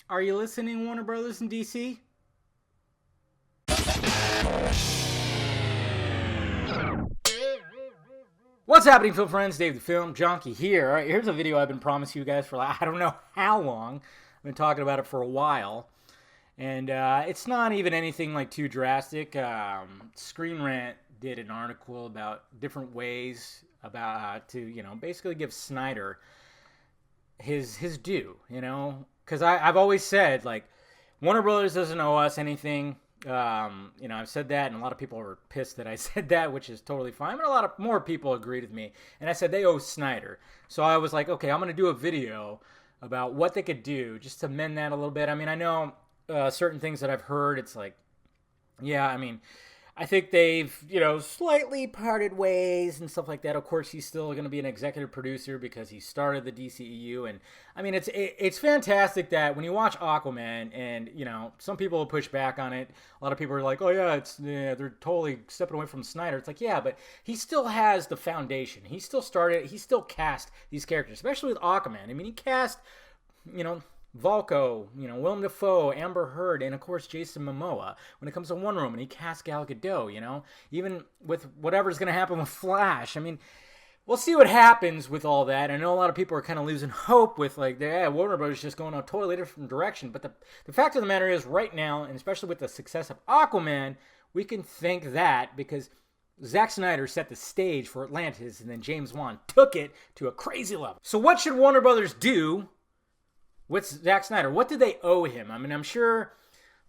Are you listening, Warner Brothers in DC? What's happening, film friends? Dave the Film Junkie here. All right, here's a video I've been promising you guys for I don't know how long. I've been talking about it for a while. And it's not even anything like too drastic. Screen Rant did an article about different ways about to basically give Snyder his due, because I've always said, like, Warner Brothers doesn't owe us anything. I've said that, and a lot of people are pissed that I said that, which is totally fine, but a lot of more people agreed with me, and I said they owe Snyder. So I was like, okay, I'm going to do a video about what they could do just to mend that a little bit. I mean, I know certain things that I've heard, it's like, yeah, I mean, I think they've, slightly parted ways and stuff like that. Of course, he's still going to be an executive producer because he started the DCEU. And, I mean, it's fantastic that when you watch Aquaman and, some people will push back on it. A lot of people are like, oh, yeah, they're totally stepping away from Snyder. It's like, yeah, but he still has the foundation. He still cast these characters, especially with Aquaman. I mean, he cast, Volko, Willem Dafoe, Amber Heard, and of course Jason Momoa. When it comes to Wonder Woman, he cast Gal Gadot, even with whatever's going to happen with Flash. I mean, we'll see what happens with all that. I know a lot of people are kind of losing hope with, like, Warner Bros. Just going a totally different direction. But the fact of the matter is, right now, and especially with the success of Aquaman, we can thank that because Zack Snyder set the stage for Atlantis, and then James Wan took it to a crazy level. So what should Warner Brothers do with Zack Snyder? What did they owe him? I mean, I'm sure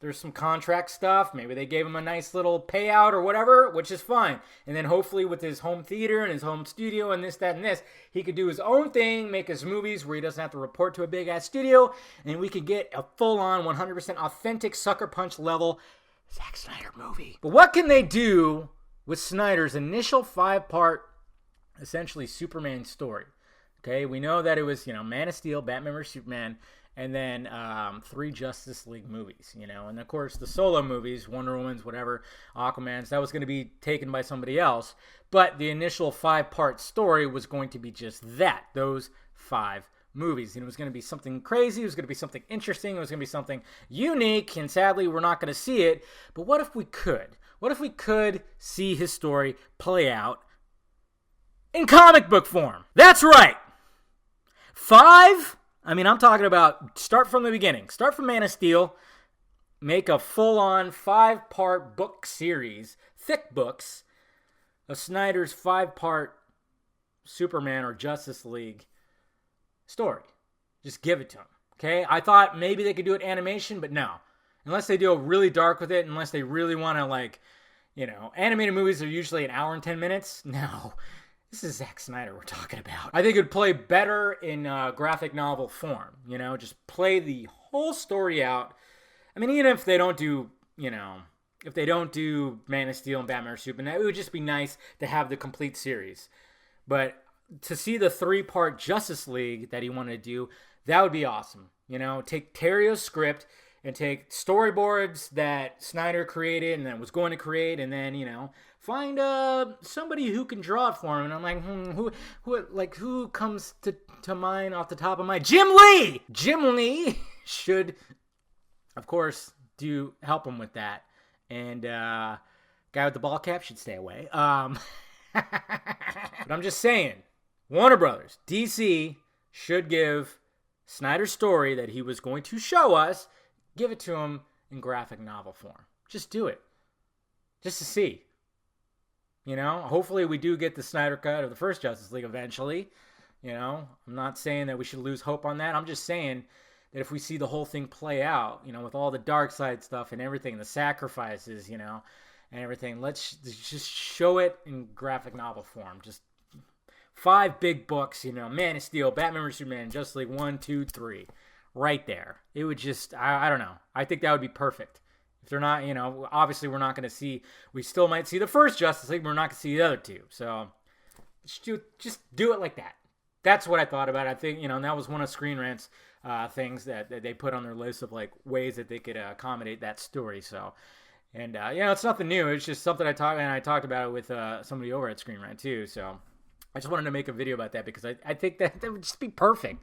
there's some contract stuff. Maybe they gave him a nice little payout or whatever, which is fine. And then hopefully with his home theater and his home studio and this, that, and this, he could do his own thing, make his movies where he doesn't have to report to a big-ass studio, and we could get a full-on, 100% authentic Sucker Punch level Zack Snyder movie. But what can they do with Snyder's initial 5-part, essentially, Superman story? Okay, we know that it was, Man of Steel, Batman vs. Superman, and then 3 Justice League movies, and of course the solo movies, Wonder Woman's, whatever, Aquaman's, that was going to be taken by somebody else. But the initial 5-part story was going to be just that, those 5 movies. And it was going to be something crazy, it was going to be something interesting, it was going to be something unique, and sadly we're not going to see it. But what if we could? What if we could see his story play out in comic book form? That's right! 5? I mean, I'm talking about start from the beginning. Start from Man of Steel. Make a full-on 5-part book series, thick books, of Snyder's 5-part Superman or Justice League story. Just give it to him, okay? I thought maybe they could do it animation, but no. Unless they do a really dark with it, unless they really want to, animated movies are usually an hour and 10 minutes. No. This is Zack Snyder we're talking about. I think it would play better in graphic novel form, just play the whole story out. I mean, even if they don't do, if they don't do Man of Steel and Batman or Superman, it would just be nice to have the complete series. But to see the 3-part Justice League that he wanted to do, that would be awesome. Take Terrio's script and take storyboards that Snyder created and then was going to create, and then, find somebody who can draw it for him. And I'm like, who comes to mind off the top of my Jim Lee! Jim Lee should, of course, help him with that. And guy with the ball cap should stay away. But I'm just saying, Warner Brothers, DC should give Snyder's story that he was going to show us, give it to him in graphic novel form. Just do it. Just to see. Hopefully we do get the Snyder cut of the first Justice League eventually. I'm not saying that we should lose hope on that. I'm just saying that if we see the whole thing play out, with all the dark side stuff and everything, the sacrifices, and everything, let's just show it in graphic novel form. Just 5 big books, Man of Steel, Batman vs. Superman, Justice League 1, 2, 3. Right there. It would just, I don't know. I think that would be perfect. If they're not, obviously we're not going to see, we still might see the first Justice League, but we're not going to see the other 2. So, just do it like that. That's what I thought about it. I think, that was one of Screen Rant's things that they put on their list of, like, ways that they could accommodate that story. So, and, it's nothing new. It's just something I talked about it with somebody over at Screen Rant, too. So, I just wanted to make a video about that because I think that would just be perfect.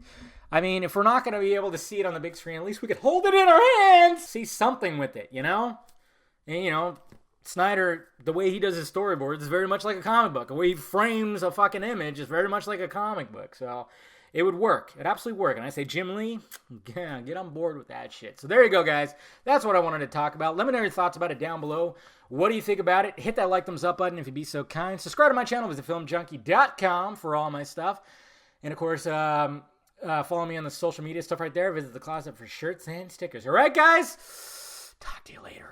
I mean, if we're not going to be able to see it on the big screen, at least we could hold it in our hands, see something with it, you know? And, you know, Snyder, the way he does his storyboards is very much like a comic book. The way he frames a fucking image is very much like a comic book. So it would work. It'd absolutely work. And I say, Jim Lee, yeah, get on board with that shit. So there you go, guys. That's what I wanted to talk about. Let me know your thoughts about it down below. What do you think about it? Hit that like, thumbs up button if you'd be so kind. Subscribe to my channel. Visit filmjunkie.com for all my stuff. And, of course, follow me on the social media stuff right there. Visit the closet for shirts and stickers. All right, guys? Talk to you later.